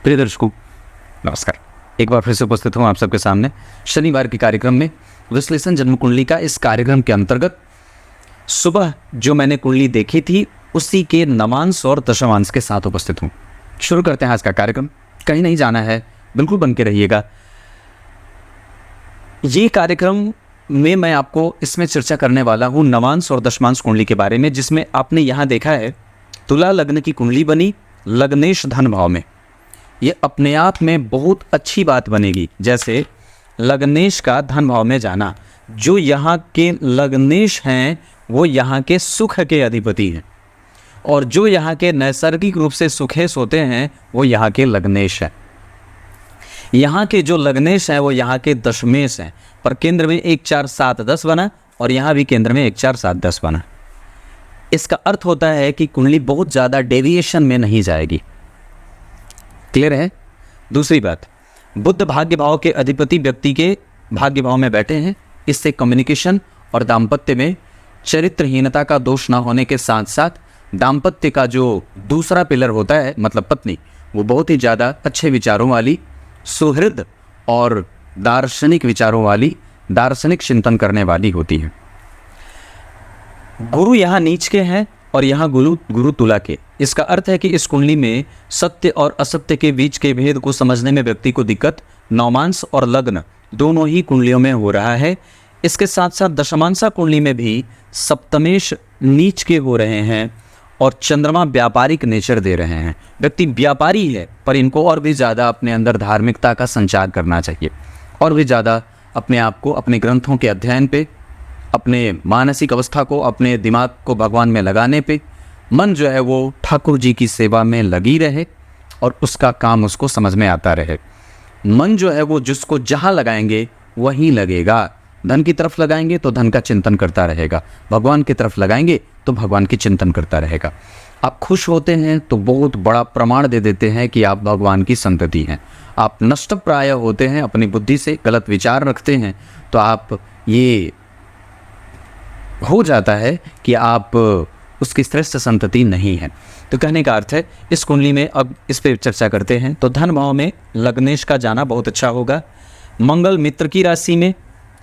प्रिय दर्शकों नमस्कार। एक बार फिर से उपस्थित हूँ आप सबके सामने शनिवार के कार्यक्रम में विश्लेषण जन्म कुंडली का। इस कार्यक्रम के अंतर्गत सुबह जो मैंने कुंडली देखी थी उसी के नवांश और दशमांश के साथ उपस्थित हूँ। शुरू करते हैं आज का कार्यक्रम। कहीं नहीं जाना है, बिल्कुल बन के रहिएगा। ये कार्यक्रम में मैं आपको इसमें चर्चा करने वाला हूँ नवांश और दशमांश कुंडली के बारे में, जिसमें आपने यहाँ देखा है तुला लग्न की कुंडली बनी लग्नेश धन भाव में। ये अपने आप में बहुत अच्छी बात बनेगी। जैसे लग्नेश का धन भाव में जाना, जो यहाँ के लग्नेश हैं वो यहाँ के सुख के अधिपति हैं, और जो यहाँ के नैसर्गिक रूप से सुखेश होते हैं वो यहाँ के लग्नेश हैं। यहाँ के जो लग्नेश हैं वो यहाँ के दशमेश हैं, पर केंद्र में 1 4 7 10 बना और यहाँ भी केंद्र में 1 4 7 10 बना। इसका अर्थ होता है कि कुंडली बहुत ज़्यादा डेविएशन में नहीं जाएगी। क्लियर है? दूसरी बात, बुध भाग्य भाव के अधिपति व्यक्ति के भाग्य भाव में बैठे हैं। इससे कम्युनिकेशन और दाम्पत्य में चरित्रहीनता का दोष ना होने के साथ साथ दाम्पत्य का जो दूसरा पिलर होता है मतलब पत्नी, वो बहुत ही ज़्यादा अच्छे विचारों वाली, सुहृद और दार्शनिक विचारों वाली, दार्शनिक चिंतन करने वाली होती है। गुरु यहाँ नीच के हैं और यहाँ गुरु तुला के। इसका अर्थ है कि इस कुंडली में सत्य और असत्य के बीच के भेद को समझने में व्यक्ति को दिक्कत नवमांश और लग्न दोनों ही कुंडलियों में हो रहा है। इसके साथ साथ दशमांशा कुंडली में भी सप्तमेश नीच के हो रहे हैं और चंद्रमा व्यापारिक नेचर दे रहे हैं। व्यक्ति व्यापारी है, पर इनको और भी ज़्यादा अपने अंदर धार्मिकता का संचार करना चाहिए, और भी ज़्यादा अपने आप को अपने ग्रंथों के अध्ययन पे, अपने मानसिक अवस्था को, अपने दिमाग को भगवान में लगाने पे, मन जो है वो ठाकुर जी की सेवा में लगी रहे और उसका काम उसको समझ में आता रहे। मन जो है वो जिसको जहाँ लगाएंगे वहीं लगेगा। धन की तरफ लगाएंगे तो धन का चिंतन करता रहेगा, भगवान की तरफ लगाएंगे तो भगवान की चिंतन करता रहेगा। आप खुश होते हैं तो बहुत बड़ा प्रमाण दे देते हैं कि आप भगवान की संतति हैं। आप नष्ट प्राय होते हैं, अपनी बुद्धि से गलत विचार रखते हैं, तो आप ये हो जाता है कि आप उसकी श्रेष्ठ संतति नहीं है। तो कहने का अर्थ है इस कुंडली में अब इस पर चर्चा करते हैं। तो धन भाव में लग्नेश का जाना बहुत अच्छा होगा। मंगल मित्र की राशि में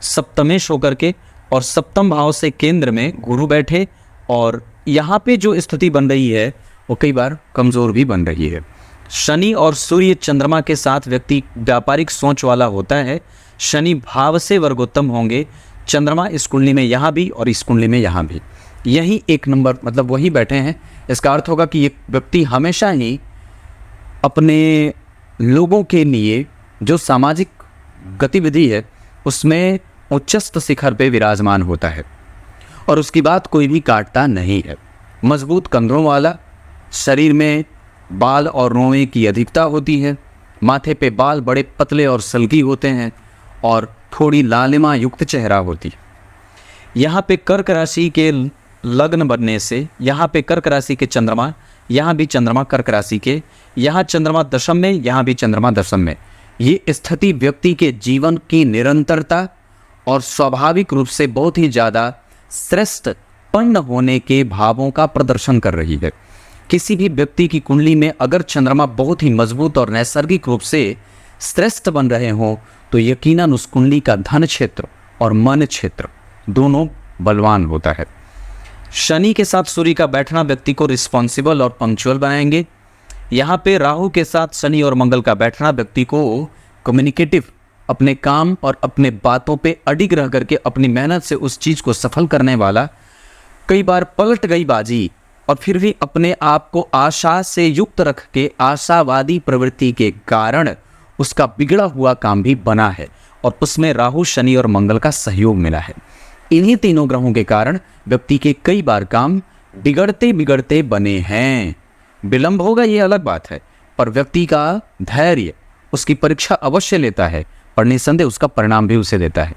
सप्तमेश होकर के और सप्तम भाव से केंद्र में गुरु बैठे, और यहाँ पे जो स्थिति बन रही है वो कई बार कमज़ोर भी बन रही है। शनि और सूर्य चंद्रमा के साथ व्यक्ति व्यापारिक सोच वाला होता है। शनि भाव से वर्गोत्तम होंगे, चंद्रमा इस कुंडली में यहाँ भी और इस कुंडली में यहाँ भी, यही एक नंबर मतलब वही बैठे हैं। इसका अर्थ होगा कि ये व्यक्ति हमेशा ही अपने लोगों के लिए जो सामाजिक गतिविधि है उसमें उच्चस्थ शिखर पे विराजमान होता है और उसकी बात कोई भी काटता नहीं है। मजबूत कंधों वाला, शरीर में बाल और रोए की अधिकता होती है, माथे पे बाल बड़े पतले और सल्की होते हैं और थोड़ी लालिमा युक्त चेहरा होती है। यहाँ पे कर्क राशि के लग्न बनने से यहाँ पे कर्क राशि के चंद्रमा, यहाँ भी चंद्रमा कर्क राशि के, यहाँ चंद्रमा दशम में, यहाँ भी चंद्रमा दशम में, ये स्थिति व्यक्ति के जीवन की निरंतरता और स्वाभाविक रूप से बहुत ही ज़्यादा श्रेष्ठ पन्न होने के भावों का प्रदर्शन कर रही है। किसी भी व्यक्ति की कुंडली में अगर चंद्रमा बहुत ही मजबूत और नैसर्गिक रूप से श्रेष्ठ बन रहे हों तो यकीनन उस कुंडली का धन क्षेत्र और मन क्षेत्र दोनों बलवान होता है। शनि के साथ सूर्य का बैठना व्यक्ति को रिस्पॉन्सिबल और पंक्चुअल बनाएंगे। यहाँ पे राहु के साथ शनि और मंगल का बैठना व्यक्ति को कम्युनिकेटिव, अपने काम और अपने बातों पे अडिग रह करके अपनी मेहनत से उस चीज़ को सफल करने वाला, कई बार पलट गई बाजी और फिर भी अपने आप को आशा से युक्त रख के आशावादी प्रवृत्ति के कारण उसका बिगड़ा हुआ काम भी बना है और उसमें राहु, शनि और मंगल का सहयोग मिला है। इन्हीं तीनों ग्रहों के कारण व्यक्ति के कई बार काम बिगड़ते बिगड़ते बने हैं। विलंब होगा ये अलग बात है, पर व्यक्ति का धैर्य उसकी परीक्षा अवश्य लेता है, पर निसंदेह उसका परिणाम भी उसे देता है।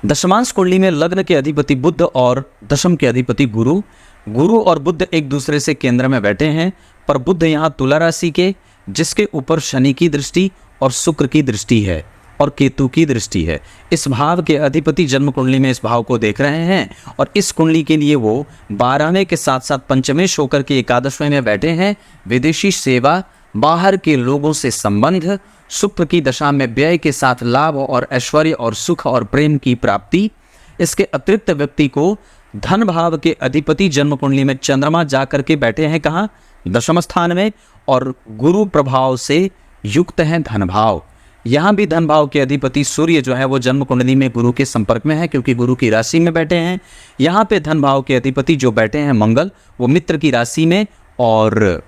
दशमांश कुंडली में लग्न के अधिपति बुध और दशम के अधिपति गुरु और बुध एक दूसरे से केंद्र में बैठे हैं, पर बुध यहाँ तुला राशि के, जिसके ऊपर शनि की दृष्टि और शुक्र की दृष्टि है और केतु की दृष्टि है। इस भाव के अधिपति जन्म कुंडली में इस भाव को देख रहे हैं और इस कुंडली के लिए वो 12वें के साथ साथ पंचमेश होकर के एकादशवें में बैठे हैं। विदेशी सेवा, बाहर के लोगों से संबंध, शुक्र की दशा में व्यय के साथ लाभ और ऐश्वर्य और सुख और प्रेम की प्राप्ति। इसके अतिरिक्त व्यक्ति को धन भाव के अधिपति जन्म कुंडली में चंद्रमा जाकर के बैठे हैं कहाँ, दशम स्थान में, और गुरु प्रभाव से युक्त है धन भाव। यहाँ भी धन भाव के अधिपति सूर्य जो है वो जन्म कुंडली में गुरु के संपर्क में है, क्योंकि गुरु की राशि में बैठे हैं। यहाँ पे धन भाव के अधिपति जो बैठे हैं मंगल, वो मित्र की राशि में और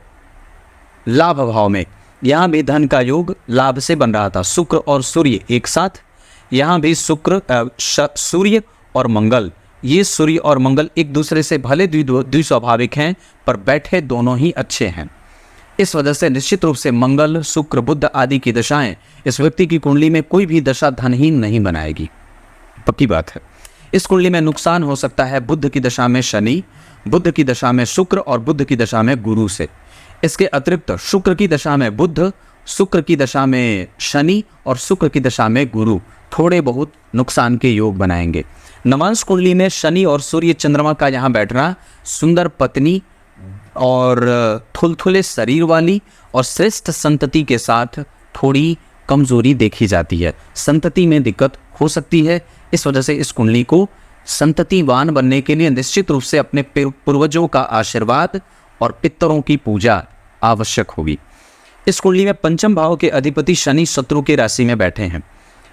लाभ भाव में। यहाँ भी धन का योग लाभ से बन रहा था, शुक्र और सूर्य एक साथ। यहाँ भी सूर्य और मंगल, ये सूर्य और मंगल एक दूसरे से भले द्विस्वाभाविक हैं, पर बैठे दोनों ही अच्छे हैं। इस वजह से निश्चित रूप से मंगल, शुक्र, बुध आदि की दशाएं इस व्यक्ति की कुंडली में कोई भी दशा धनहीन नहीं बनाएगी, पक्की बात है। इस कुंडली में नुकसान हो सकता है बुध की दशा में शनि, बुध की दशा में शुक्र और बुध की दशा में गुरु से। इसके अतिरिक्त शुक्र की दशा में बुध, शुक्र की दशा में शनि और शुक्र की दशा में गुरु थोड़े बहुत नुकसान के योग बनाएंगे। नवांश कुंडली में शनि और सूर्य चंद्रमा का यहाँ बैठना सुंदर पत्नी और थुलथुले शरीर वाली और श्रेष्ठ संतति के साथ थोड़ी कमजोरी देखी जाती है, संतति में दिक्कत हो सकती है। इस वजह से इस कुंडली को संततिवान बनने के लिए निश्चित रूप से अपने पूर्वजों का आशीर्वाद और पितरों की पूजा आवश्यक होगी। इस कुंडली में पंचम भाव के अधिपति शनि शत्रु के राशि में बैठे हैं।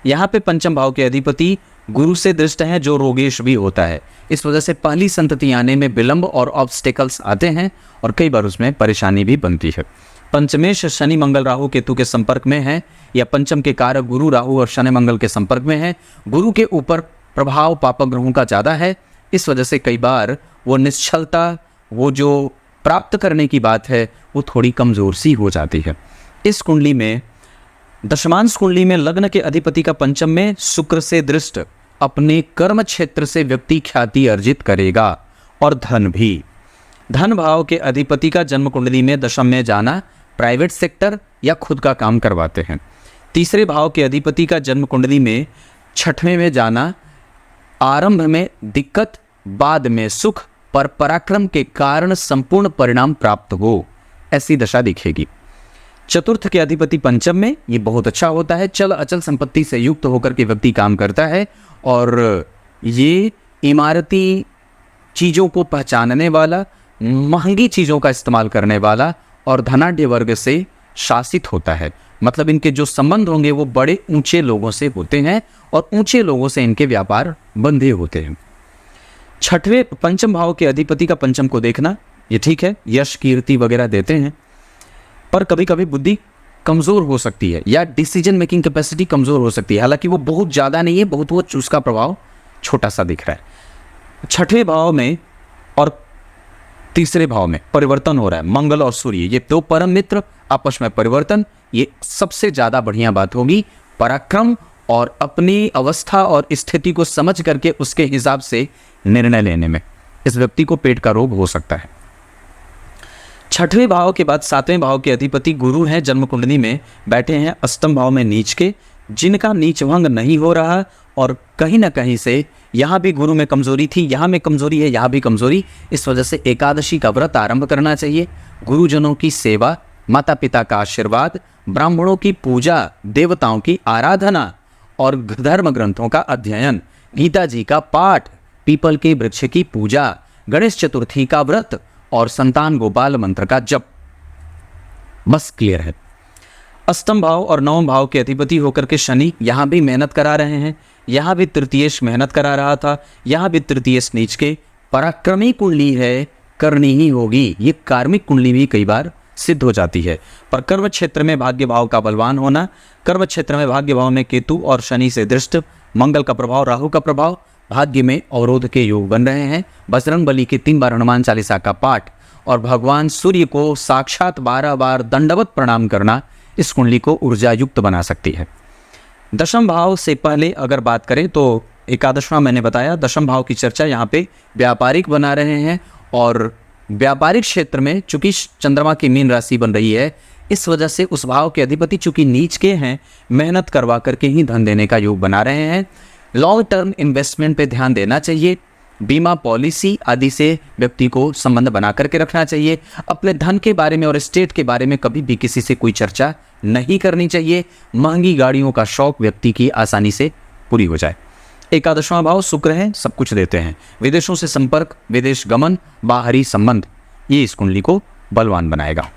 यहाँ पे पंचम भाव के अधिपति गुरु से दृष्ट हैं, जो रोगेश भी होता है। इस वजह से पहली संतति आने में विलंब और ऑब्स्टेकल्स आते हैं और कई बार उसमें परेशानी भी बनती है। पंचमेश शनि मंगल राहु केतु के संपर्क में है, या पंचम के कारक गुरु राहु और शनि मंगल के संपर्क में है। गुरु के ऊपर प्रभाव पापक ग्रहों का ज़्यादा है। इस वजह से कई बार वो निश्चलता, वो जो प्राप्त करने की बात है, वो थोड़ी कमज़ोर सी हो जाती है। इस कुंडली में दशमांश कुंडली में लग्न के अधिपति का पंचम में शुक्र से दृष्ट अपने कर्म क्षेत्र से व्यक्ति ख्याति अर्जित करेगा और धन भी। धन भाव के अधिपति का जन्म कुंडली में दशम में जाना प्राइवेट सेक्टर या खुद का काम करवाते हैं। तीसरे भाव के अधिपति का जन्म कुंडली में छठवें में जाना आरंभ में दिक्कत, बाद में सुख, पर पराक्रम के कारण संपूर्ण परिणाम प्राप्त हो, ऐसी दशा दिखेगी। चतुर्थ के अधिपति पंचम में, ये बहुत अच्छा होता है। चल अचल संपत्ति से युक्त होकर के व्यक्ति काम करता है और ये इमारती चीज़ों को पहचानने वाला, महंगी चीज़ों का इस्तेमाल करने वाला और धनाढ्य वर्ग से शासित होता है। मतलब इनके जो संबंध होंगे वो बड़े ऊंचे लोगों से होते हैं और ऊंचे लोगों से इनके व्यापार बंधे होते हैं। छठवें पंचम भाव के अधिपति का पंचम को देखना, ये ठीक है, यश कीर्ति वगैरह देते हैं, पर कभी कभी बुद्धि कमज़ोर हो सकती है या डिसीजन मेकिंग कैपेसिटी कमज़ोर हो सकती है। हालांकि वो बहुत ज़्यादा नहीं है, बहुत वो उसका प्रभाव छोटा सा दिख रहा है। छठवें भाव में और तीसरे भाव में परिवर्तन हो रहा है, मंगल और सूर्य, ये दो परम मित्र आपस में परिवर्तन, ये सबसे ज़्यादा बढ़िया बात होगी। पराक्रम और अपनी अवस्था और स्थिति को समझ करके उसके हिसाब से निर्णय लेने में इस व्यक्ति को पेट का रोग हो सकता है। छठवें भाव के बाद सातवें भाव के अधिपति गुरु हैं, जन्म कुंडली में बैठे हैं अष्टम भाव में नीच के, जिनका नीच भंग नहीं हो रहा और कहीं ना कहीं से यहाँ भी गुरु में कमजोरी थी, यहाँ में कमजोरी है, यहाँ भी कमजोरी। इस वजह से एकादशी का व्रत आरंभ करना चाहिए। गुरुजनों की सेवा, माता पिता का आशीर्वाद, ब्राह्मणों की पूजा, देवताओं की आराधना और धर्म ग्रंथों का अध्ययन, गीता जी का पाठ, पीपल के वृक्ष की पूजा, गणेश चतुर्थी का व्रत और संतान गोपाल मंत्र का जप, बस क्लियर है। अष्टम भाव और नवम भाव के अधिपति होकर के शनि यहाँ भी मेहनत करा रहे हैं, यहाँ भी तृतीयेश मेहनत करा रहा था, यहाँ भी तृतीयेश नीच के। पराक्रमी कुंडली है, करनी ही होगी, ये कार्मिक कुंडली भी कई बार सिद्ध हो जाती है। पर कर्म क्षेत्र में भाग्य भाव का बलवान होना, कर्म क्षेत्र में भाग्य भाव में केतु और शनि से दृष्ट, मंगल का प्रभाव, राहु का प्रभाव, भाग्य में अवरोध के योग बन रहे हैं। बजरंग बली के 3 बार हनुमान चालीसा का पाठ और भगवान सूर्य को साक्षात 12 बार दंडवत प्रणाम करना इस कुंडली को ऊर्जा युक्त बना सकती है। दशम भाव से पहले अगर बात करें तो एकादशवां मैंने बताया, दशम भाव की चर्चा यहाँ पे व्यापारिक बना रहे हैं और व्यापारिक क्षेत्र में चूंकि चंद्रमा की मीन राशि बन रही है, इस वजह से उस भाव के अधिपति चूंकि नीच के हैं, मेहनत करवा करके ही धन देने का योग बना रहे हैं। लॉन्ग टर्म इन्वेस्टमेंट पे ध्यान देना चाहिए बीमा पॉलिसी आदि से व्यक्ति को संबंध बना करके रखना चाहिए। अपने धन के बारे में और एस्टेट के बारे में कभी भी किसी से कोई चर्चा नहीं करनी चाहिए। महंगी गाड़ियों का शौक व्यक्ति की आसानी से पूरी हो जाए। एकादशवां भाव शुक्र है, सब कुछ देते हैं। विदेशों से संपर्क, विदेश गमन, बाहरी संबंध, ये इस कुंडली को बलवान बनाएगा।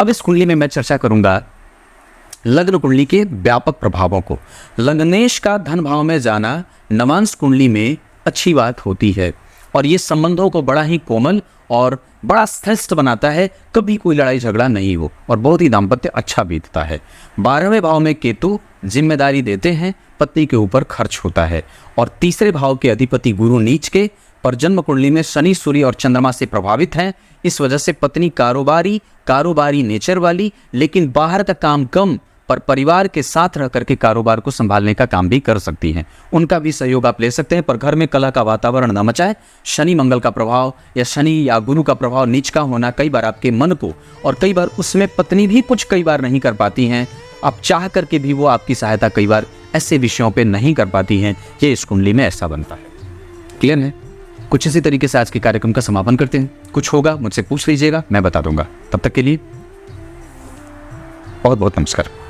अब इस कुंडली में मैं चर्चा करूंगा लग्न कुंडली के व्यापक प्रभावों को। लग्नेश का धन भाव में जाना नवांश कुंडली में अच्छी बात होती है और ये संबंधों को बड़ा ही कोमल और बड़ा श्रेष्ठ बनाता है। कभी कोई लड़ाई झगड़ा नहीं हो और बहुत ही दाम्पत्य अच्छा बीतता है। 12वें भाव में केतु जिम्मेदारी देते हैं, पत्नी के ऊपर खर्च होता है। और तीसरे भाव के अधिपति गुरु नीच के पर जन्म कुंडली में शनि, सूर्य और चंद्रमा से प्रभावित हैं। इस वजह से पत्नी कारोबारी नेचर वाली, लेकिन बाहर का काम कम, पर परिवार के साथ रह करके कारोबार को संभालने का काम भी कर सकती हैं। उनका भी सहयोग आप ले सकते हैं, पर घर में कलह का वातावरण न मचाए। शनि मंगल का प्रभाव या शनि या गुरु का प्रभाव नीच का होना कई बार आपके मन को, और कई बार उसमें पत्नी भी कुछ कई बार नहीं कर पाती हैं। आप चाह करके भी वो आपकी सहायता कई बार ऐसे विषयों पे नहीं कर पाती हैं। ये इस कुंडली में ऐसा बनता है। क्लियर है? कुछ इसी तरीके से आज के कार्यक्रम का समापन करते हैं। कुछ होगा मुझसे पूछ लीजिएगा, मैं बता दूंगा। तब तक के लिए बहुत बहुत नमस्कार।